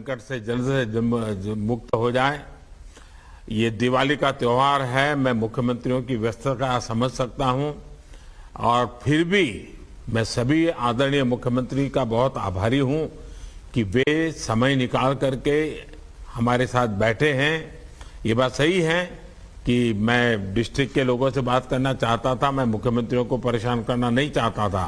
संकट से जल्द से मुक्त हो जाए। ये दिवाली का त्योहार है, मैं मुख्यमंत्रियों की व्यस्तता समझ सकता हूं और फिर भी मैं सभी आदरणीय मुख्यमंत्री का बहुत आभारी हूं कि वे समय निकाल करके हमारे साथ बैठे हैं। ये बात सही है कि मैं डिस्ट्रिक्ट के लोगों से बात करना चाहता था, मैं मुख्यमंत्रियों को परेशान करना नहीं चाहता था,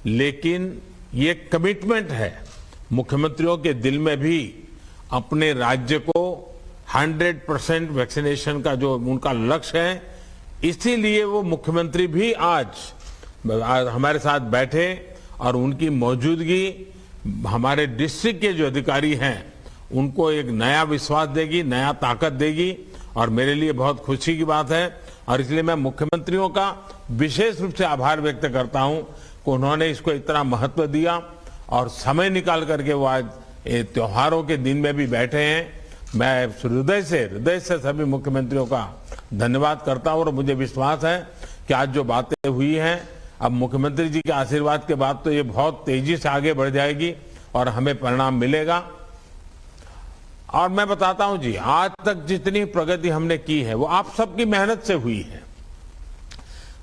लेकिन ये कमिटमेंट है मुख्यमंत्रियों के दिल में भी अपने राज्य को 100% वैक्सीनेशन का जो उनका लक्ष्य है, इसीलिए वो मुख्यमंत्री भी आज हमारे साथ बैठे और उनकी मौजूदगी हमारे डिस्ट्रिक्ट के जो अधिकारी हैं उनको एक नया विश्वास देगी, नया ताकत देगी और मेरे लिए बहुत खुशी की बात है। और इसलिए मैं मुख्यमंत्रियों का विशेष रूप से आभार व्यक्त करता हूं कि उन्होंने इसको इतना महत्व दिया और समय निकाल करके वो आज त्योहारों के दिन में भी बैठे हैं। मैं हृदय से सभी मुख्यमंत्रियों का धन्यवाद करता हूं और मुझे विश्वास है कि आज जो बातें हुई हैं, अब मुख्यमंत्री जी के आशीर्वाद के बाद तो ये बहुत तेजी से आगे बढ़ जाएगी और हमें परिणाम मिलेगा। और मैं बताता हूं जी, आज तक जितनी प्रगति हमने की है वो आप सबकी मेहनत से हुई है।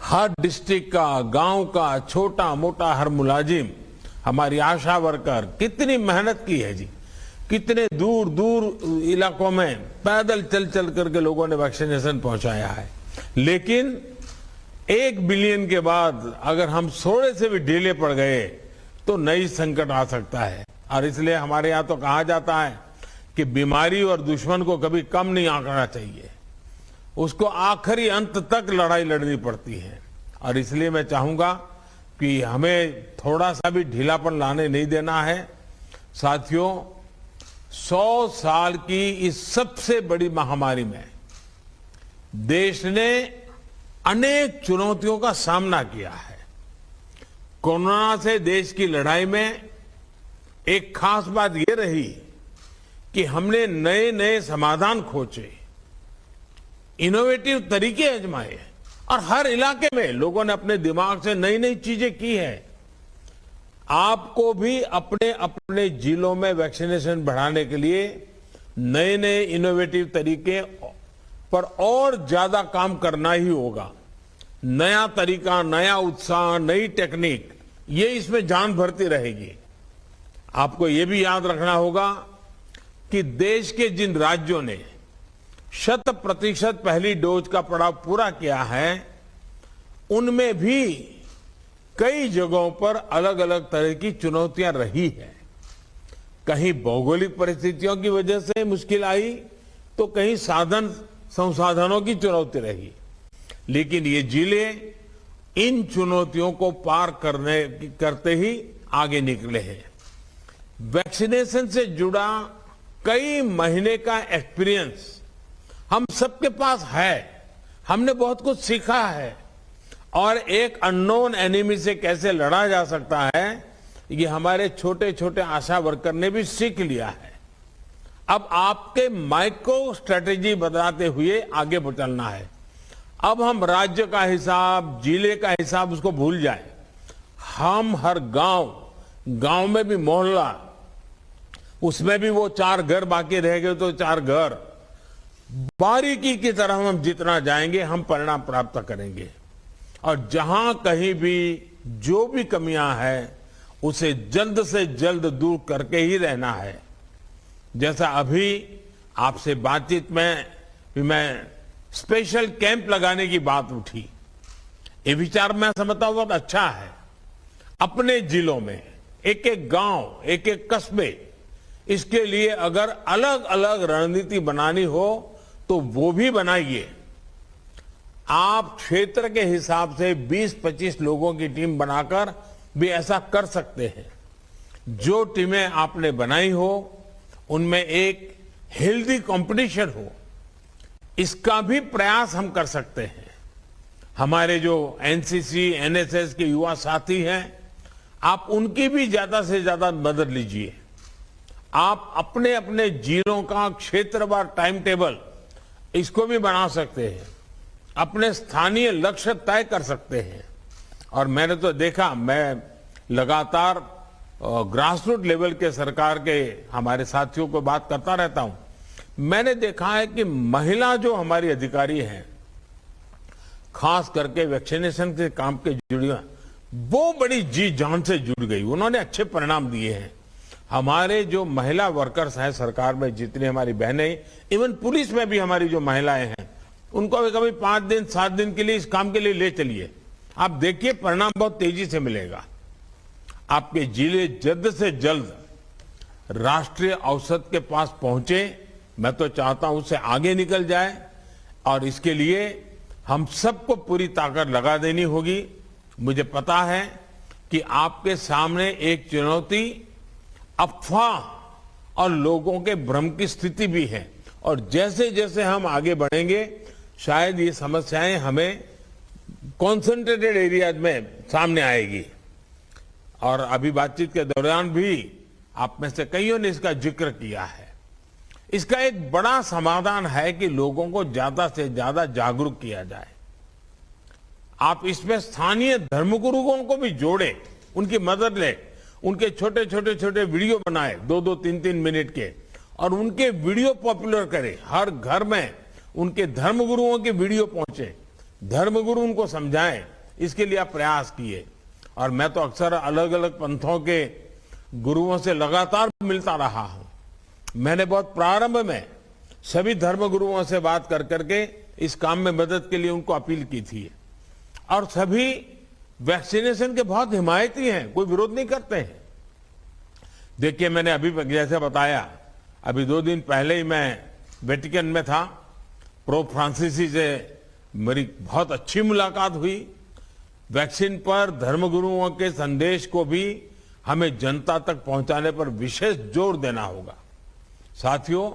हर डिस्ट्रिक्ट का, गांव का, छोटा मोटा हर मुलाजिम, हमारी आशा वर्कर कितनी मेहनत की है जी। कितने दूर दूर इलाकों में पैदल चल चल करके लोगों ने वैक्सीनेशन पहुंचाया है। लेकिन 1 बिलियन के बाद अगर हम थोड़े से भी ढीले पड़ गए तो नई संकट आ सकता है। और इसलिए हमारे यहां तो कहा जाता है कि बीमारी और दुश्मन को कभी कम नहीं आंकना चाहिए, उसको आखिरी अंत तक लड़ाई लड़नी पड़ती है। और इसलिए मैं चाहूंगा कि हमें थोड़ा सा भी ढीलापन लाने नहीं देना है। साथियों, 100 साल की इस सबसे बड़ी महामारी में देश ने अनेक चुनौतियों का सामना किया है। कोरोना से देश की लड़ाई में एक खास बात यह रही कि हमने नए नए समाधान खोजे, इनोवेटिव तरीके आजमाए और हर इलाके में लोगों ने अपने दिमाग से नई नई चीजें की है। आपको भी अपने अपने जिलों में वैक्सीनेशन बढ़ाने के लिए नए नए इनोवेटिव तरीके पर और ज्यादा काम करना ही होगा। नया तरीका, नया उत्साह, नई टेक्निक, ये इसमें जान भरती रहेगी। आपको ये भी याद रखना होगा कि देश के जिन राज्यों ने 100% पहली डोज का पड़ाव पूरा किया है, उनमें भी कई जगहों पर अलग अलग तरह की चुनौतियां रही है। कहीं भौगोलिक परिस्थितियों की वजह से मुश्किल आई तो कहीं साधन संसाधनों की चुनौती रही, लेकिन ये जिले इन चुनौतियों को पार करते ही आगे निकले हैं। वैक्सीनेशन से जुड़ा कई महीने का एक्सपीरियंस हम सबके पास है। हमने बहुत कुछ सीखा है और एक अननोन एनिमी से कैसे लड़ा जा सकता है, ये हमारे छोटे छोटे आशा वर्कर ने भी सीख लिया है। अब आपके माइक्रो स्ट्रेटेजी बनाते हुए आगे चलना है। अब हम राज्य का हिसाब, जिले का हिसाब उसको भूल जाए। हम हर गांव में भी मोहल्ला, उसमें भी वो 4 घर बाकी रह गए तो 4 घर, बारीकी की तरह हम जितना जाएंगे हम परिणाम प्राप्त करेंगे। और जहां कहीं भी जो भी कमियां हैं उसे जल्द से जल्द दूर करके ही रहना है। जैसा अभी आपसे बातचीत में भी मैं स्पेशल कैंप लगाने की बात उठी, ये विचार मैं समझता हूं बहुत अच्छा है। अपने जिलों में एक एक गांव, एक एक कस्बे, इसके लिए अगर अलग अलग रणनीति बनानी हो तो वो भी बनाइए। आप क्षेत्र के हिसाब से 20-25 लोगों की टीम बनाकर भी ऐसा कर सकते हैं। जो टीमें आपने बनाई हो उनमें एक हेल्दी कंपटीशन हो, इसका भी प्रयास हम कर सकते हैं। हमारे जो एनसीसी, एनएसएस के युवा साथी हैं, आप उनकी भी ज्यादा से ज्यादा मदद लीजिए। आप अपने अपने जिलों का क्षेत्रवार टाइम टेबल इसको भी बना सकते हैं, अपने स्थानीय लक्ष्य तय कर सकते हैं। और मैंने तो देखा, मैं लगातार ग्रासरूट लेवल के सरकार के हमारे साथियों को बात करता रहता हूं, मैंने देखा है कि महिला जो हमारी अधिकारी हैं, खास करके वैक्सीनेशन के काम के जुड़ी, वो बड़ी जी जान से जुड़ गई। उन्होंने अच्छे परिणाम दिए हैं। हमारे जो महिला वर्कर्स हैं सरकार में, जितनी हमारी बहनें, इवन पुलिस में भी हमारी जो महिलाएं हैं, उनको भी कभी 5 दिन 7 दिन के लिए इस काम के लिए ले चलिए, आप देखिए परिणाम बहुत तेजी से मिलेगा। आपके जिले जल्द से जल्द राष्ट्रीय औसत के पास पहुंचे। मैं तो चाहता हूं उससे आगे निकल जाए, और इसके लिए हम सबको पूरी ताकत लगा देनी होगी। मुझे पता है कि आपके सामने एक चुनौती अफवाह और लोगों के भ्रम की स्थिति भी है, और जैसे जैसे हम आगे बढ़ेंगे शायद ये समस्याएं हमें कॉन्सेंट्रेटेड एरियाज में सामने आएगी। और अभी बातचीत के दौरान भी आप में से कईयों ने इसका जिक्र किया है। इसका एक बड़ा समाधान है कि लोगों को ज्यादा से ज्यादा जागरूक किया जाए। आप इसमें स्थानीय धर्मगुरुओं को भी जोड़े, उनकी मदद ले, उनके छोटे छोटे वीडियो बनाए 2-2, 3-3 मिनट के, और उनके वीडियो पॉपुलर करें। हर घर में उनके धर्मगुरुओं के वीडियो पहुंचे, धर्मगुरु उनको समझाएं। इसके लिए आप प्रयास किए। और मैं तो अक्सर अलग अलग पंथों के गुरुओं से लगातार मिलता रहा हूं। मैंने बहुत प्रारंभ में सभी धर्मगुरुओं से बात कर करके इस काम में मदद के लिए उनको अपील की थी, और सभी वैक्सीनेशन के बहुत हिमायती हैं, कोई विरोध नहीं करते हैं। देखिए, मैंने अभी जैसे बताया, अभी 2 दिन पहले ही मैं वेटिकन में था। पोप फ्रांसिसी से मेरी बहुत अच्छी मुलाकात हुई। वैक्सीन पर धर्मगुरुओं के संदेश को भी हमें जनता तक पहुंचाने पर विशेष जोर देना होगा। साथियों,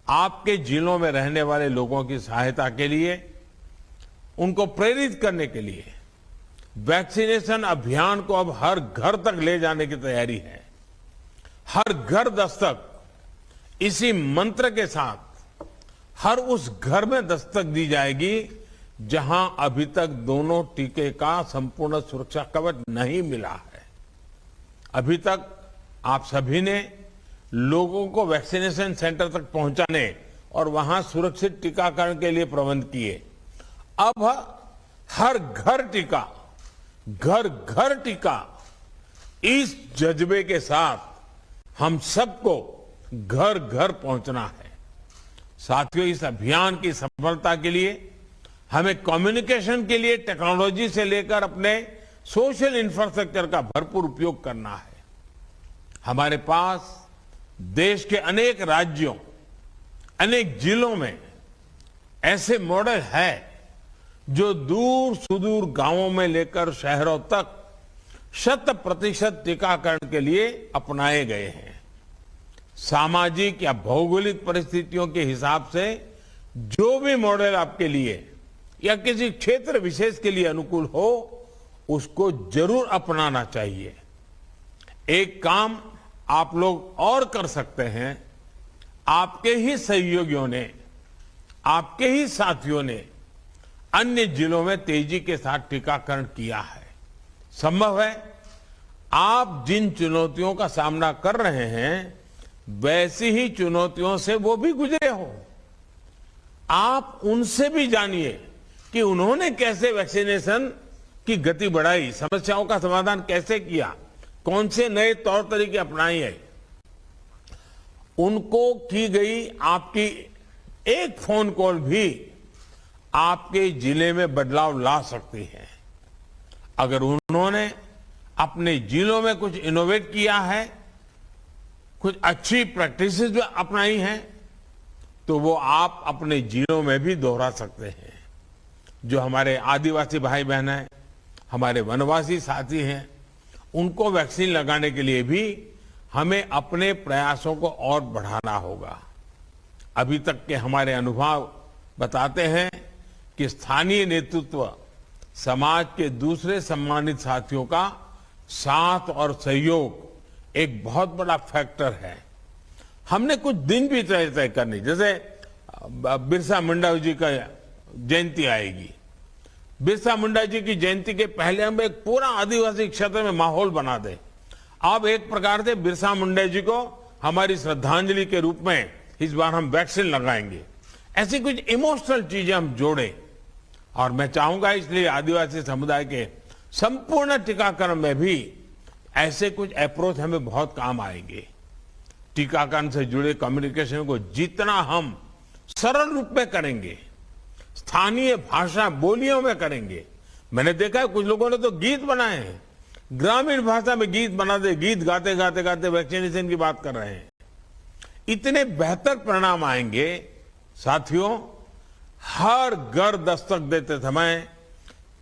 आपके जिलों में रहने वाले लोगों की सहायता के लिए, उनको प्रेरित करने के लिए वैक्सीनेशन अभियान को अब हर घर तक ले जाने की तैयारी है। हर घर दस्तक, इसी मंत्र के साथ हर उस घर में दस्तक दी जाएगी जहां अभी तक दोनों टीके का संपूर्ण सुरक्षा कवच नहीं मिला है। अभी तक आप सभी ने लोगों को वैक्सीनेशन सेंटर तक पहुंचाने और वहां सुरक्षित टीकाकरण के लिए प्रबंध किए। अब हर घर टीका, घर घर टीका, इस जज्बे के साथ हम सबको घर घर पहुंचना है। साथियों, इस अभियान की सफलता के लिए हमें कम्युनिकेशन के लिए टेक्नोलॉजी से लेकर अपने सोशल इंफ्रास्ट्रक्चर का भरपूर उपयोग करना है। हमारे पास देश के अनेक राज्यों, अनेक जिलों में ऐसे मॉडल है जो दूर सुदूर गांवों में लेकर शहरों तक 100% टीकाकरण के लिए अपनाए गए हैं। सामाजिक या भौगोलिक परिस्थितियों के हिसाब से जो भी मॉडल आपके लिए या किसी क्षेत्र विशेष के लिए अनुकूल हो, उसको जरूर अपनाना चाहिए। एक काम आप लोग और कर सकते हैं। आपके ही सहयोगियों ने, आपके ही साथियों ने अन्य जिलों में तेजी के साथ टीकाकरण किया है। संभव है आप जिन चुनौतियों का सामना कर रहे हैं, वैसी ही चुनौतियों से वो भी गुजरे हो। आप उनसे भी जानिए कि उन्होंने कैसे वैक्सीनेशन की गति बढ़ाई, समस्याओं का समाधान कैसे किया, कौन से नए तौर तरीके अपनाए हैं। उनको की गई आपकी एक फोन कॉल भी आपके जिले में बदलाव ला सकती है। अगर उन्होंने अपने जिलों में कुछ इनोवेट किया है, कुछ अच्छी प्रैक्टिसेस भी अपनाई हैं, तो वो आप अपने जिलों में भी दोहरा सकते हैं। जो हमारे आदिवासी भाई बहन हैं, हमारे वनवासी साथी हैं, उनको वैक्सीन लगाने के लिए भी हमें अपने प्रयासों को और बढ़ाना होगा। अभी तक के हमारे अनुभव बताते हैं कि स्थानीय नेतृत्व समाज के दूसरे सम्मानित साथियों का साथ और सहयोग एक बहुत बड़ा फैक्टर है। हमने कुछ दिन भी तय करनी, जैसे बिरसा मुंडा जी का जयंती आएगी। बिरसा मुंडा जी की जयंती के पहले हम एक पूरा आदिवासी क्षेत्र में माहौल बना दें। अब एक प्रकार से बिरसा मुंडा जी को हमारी श्रद्धांजलि के रूप में इस बार हम वैक्सीन लगाएंगे। ऐसी कुछ इमोशनल चीजें हम जोड़ें और मैं चाहूंगा इसलिए आदिवासी समुदाय के संपूर्ण टीकाकरण में भी ऐसे कुछ अप्रोच हमें बहुत काम आएंगे। टीकाकरण से जुड़े कम्युनिकेशन को जितना हम सरल रूप में करेंगे, स्थानीय भाषा बोलियों में करेंगे। मैंने देखा है कुछ लोगों ने तो गीत बनाए हैं, ग्रामीण भाषा में गीत बनाते, गीत गाते गाते गाते वैक्सीनेशन की बात कर रहे हैं। इतने बेहतर परिणाम आएंगे। साथियों, हर घर दस्तक देते समय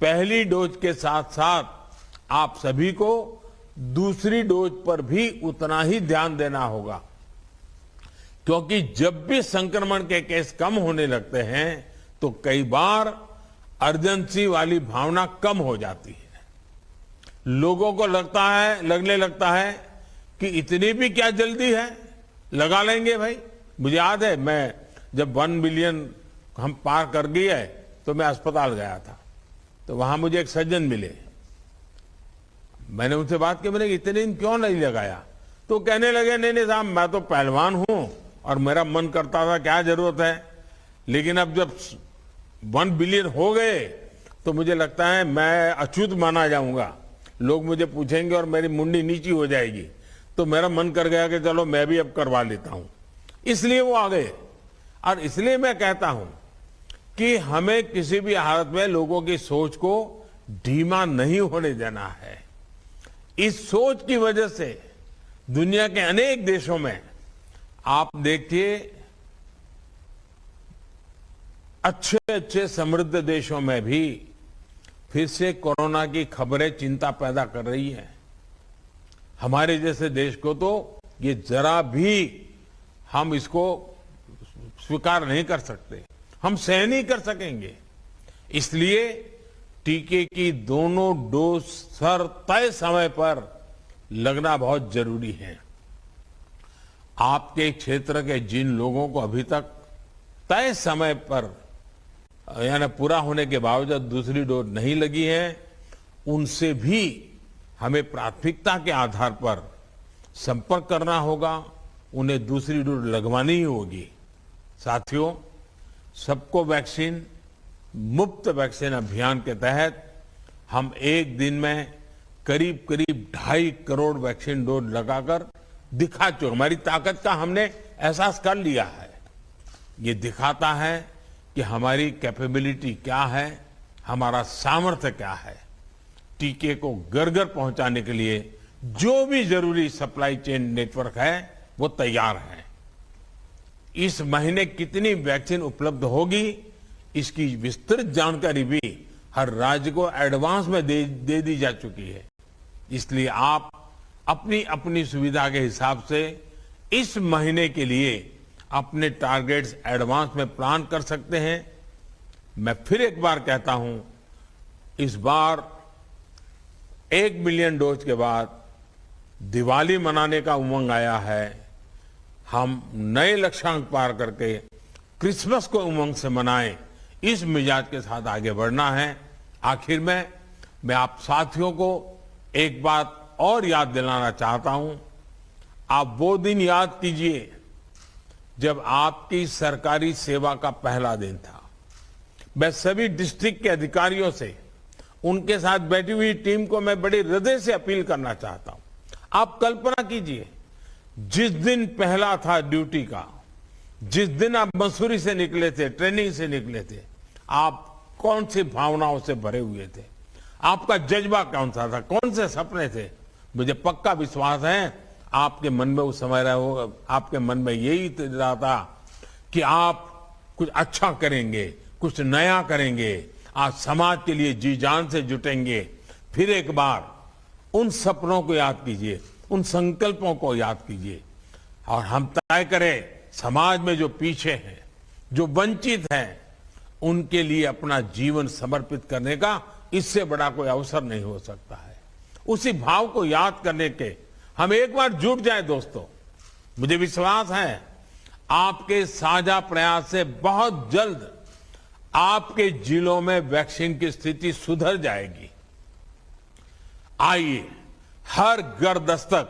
पहली डोज के साथ साथ आप सभी को दूसरी डोज पर भी उतना ही ध्यान देना होगा, क्योंकि जब भी संक्रमण के केस कम होने लगते हैं तो कई बार अर्जेंसी वाली भावना कम हो जाती है। लोगों को लगने लगता है कि इतनी भी क्या जल्दी है, लगा लेंगे भाई। मुझे याद है मैं जब 1 बिलियन हम पार कर गए तो मैं अस्पताल गया था, तो वहां मुझे एक सज्जन मिले। मैंने उनसे बात की, मैंने इतने दिन क्यों नहीं लगाया? तो कहने लगे नहीं साहब, मैं तो पहलवान हूं और मेरा मन करता था, क्या जरूरत है, लेकिन अब जब 1 बिलियन हो गए तो मुझे लगता है मैं अछूत माना जाऊंगा, लोग मुझे पूछेंगे और मेरी मुंडी नीची हो जाएगी, तो मेरा मन कर गया कि चलो मैं भी अब करवा लेता हूं। इसलिए वो आ गए। और इसलिए मैं कहता हूं कि हमें किसी भी हालत में लोगों की सोच को धीमा नहीं होने देना है। इस सोच की वजह से दुनिया के अनेक देशों में आप देखिए, अच्छे अच्छे समृद्ध देशों में भी फिर से कोरोना की खबरें चिंता पैदा कर रही है। हमारे जैसे देश को तो ये जरा भी हम इसको स्वीकार नहीं कर सकते, हम सहन नहीं कर सकेंगे। इसलिए टीके की दोनों डोज तय समय पर लगना बहुत जरूरी है। आपके क्षेत्र के जिन लोगों को अभी तक तय समय पर यानी पूरा होने के बावजूद दूसरी डोज नहीं लगी है, उनसे भी हमें प्राथमिकता के आधार पर संपर्क करना होगा, उन्हें दूसरी डोज लगवानी ही होगी। साथियों, सबको वैक्सीन मुफ्त वैक्सीन अभियान के तहत हम एक दिन में करीब करीब 2.5 करोड़ वैक्सीन डोज लगाकर दिखा चुके, हमारी ताकत का हमने एहसास कर लिया है। ये दिखाता है कि हमारी कैपेबिलिटी क्या है, हमारा सामर्थ्य क्या है। टीके को घर घर पहुंचाने के लिए जो भी जरूरी सप्लाई चेन नेटवर्क है वो तैयार है। इस महीने कितनी वैक्सीन उपलब्ध होगी, इसकी विस्तृत जानकारी भी हर राज्य को एडवांस में दे दी जा चुकी है। इसलिए आप अपनी अपनी सुविधा के हिसाब से इस महीने के लिए अपने टारगेट्स एडवांस में प्लान कर सकते हैं। मैं फिर एक बार कहता हूं, इस बार 1 मिलियन डोज के बाद दिवाली मनाने का उमंग आया है। हम नए लक्ष्यांक पार करके क्रिसमस को उमंग से मनाएं, इस मिजाज के साथ आगे बढ़ना है। आखिर में मैं आप साथियों को एक बात और याद दिलाना चाहता हूं। आप वो दिन याद कीजिए जब आपकी सरकारी सेवा का पहला दिन था। मैं सभी डिस्ट्रिक्ट के अधिकारियों से, उनके साथ बैठी हुई टीम को मैं बड़े हृदय से अपील करना चाहता हूं। आप कल्पना कीजिए, जिस दिन पहला था ड्यूटी का, जिस दिन आप मसूरी से निकले थे, ट्रेनिंग से निकले थे, आप कौन सी भावनाओं से भरे हुए थे, आपका जज्बा कौन सा था, कौन से सपने थे। मुझे पक्का विश्वास है आपके मन में उस समय आपके मन में यही रहा था कि आप कुछ अच्छा करेंगे, कुछ नया करेंगे, आज समाज के लिए जी जान से जुटेंगे। फिर एक बार उन सपनों को याद कीजिए, उन संकल्पों को याद कीजिए और हम तय करें समाज में जो पीछे हैं, जो वंचित हैं, उनके लिए अपना जीवन समर्पित करने का इससे बड़ा कोई अवसर नहीं हो सकता है। उसी भाव को याद करने के हम एक बार जुट जाए दोस्तों। मुझे विश्वास है आपके साझा प्रयास से बहुत जल्द आपके जिलों में वैक्सीन की स्थिति सुधर जाएगी। आइए हर घर दस्तक,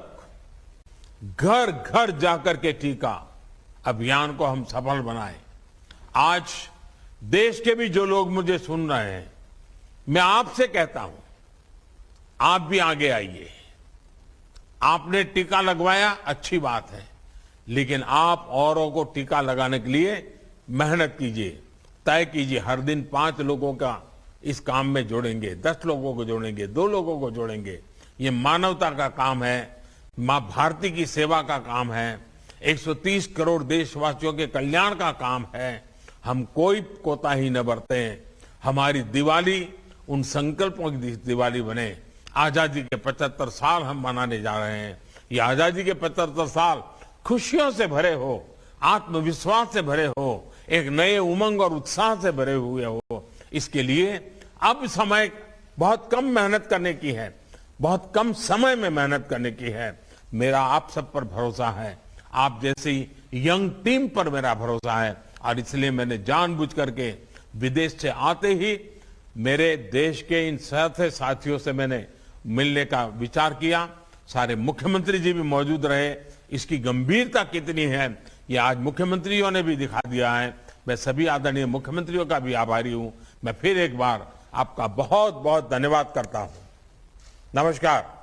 घर घर जाकर के टीका अभियान को हम सफल बनाएं। आज देश के भी जो लोग मुझे सुन रहे हैं, मैं आपसे कहता हूं, आप भी आगे आइए। आपने टीका लगवाया, अच्छी बात है, लेकिन आप औरों को टीका लगाने के लिए मेहनत कीजिए, तय कीजिए। हर दिन 5 लोगों का इस काम में जोड़ेंगे, 10 लोगों को जोड़ेंगे, 2 लोगों को जोड़ेंगे। ये मानवता का काम है, मां भारती की सेवा का काम है, 130 करोड़ देशवासियों के कल्याण का काम है। हम कोई कोताही न बरतें। हमारी दिवाली उन संकल्पों की दिवाली बने। आजादी के 75 साल हम मनाने जा रहे हैं। ये आजादी के 75 साल खुशियों से भरे हो, आत्मविश्वास से भरे हो, एक नए उमंग और उत्साह से भरे हुए हो। इसके लिए अब समय बहुत कम मेहनत करने की है, बहुत कम समय में मेहनत करने की है। मेरा आप सब पर भरोसा है, आप जैसी यंग टीम पर मेरा भरोसा है, और इसलिए मैंने जानबूझ करके विदेश से आते ही मेरे देश के इन साथियों से मैंने मिलने का विचार किया। सारे मुख्यमंत्री जी भी मौजूद रहे। इसकी गंभीरता कितनी है ये आज मुख्यमंत्रियों ने भी दिखा दिया है। मैं सभी आदरणीय मुख्यमंत्रियों का भी आभारी हूं। मैं फिर एक बार आपका बहुत बहुत धन्यवाद करता हूं। नमस्कार।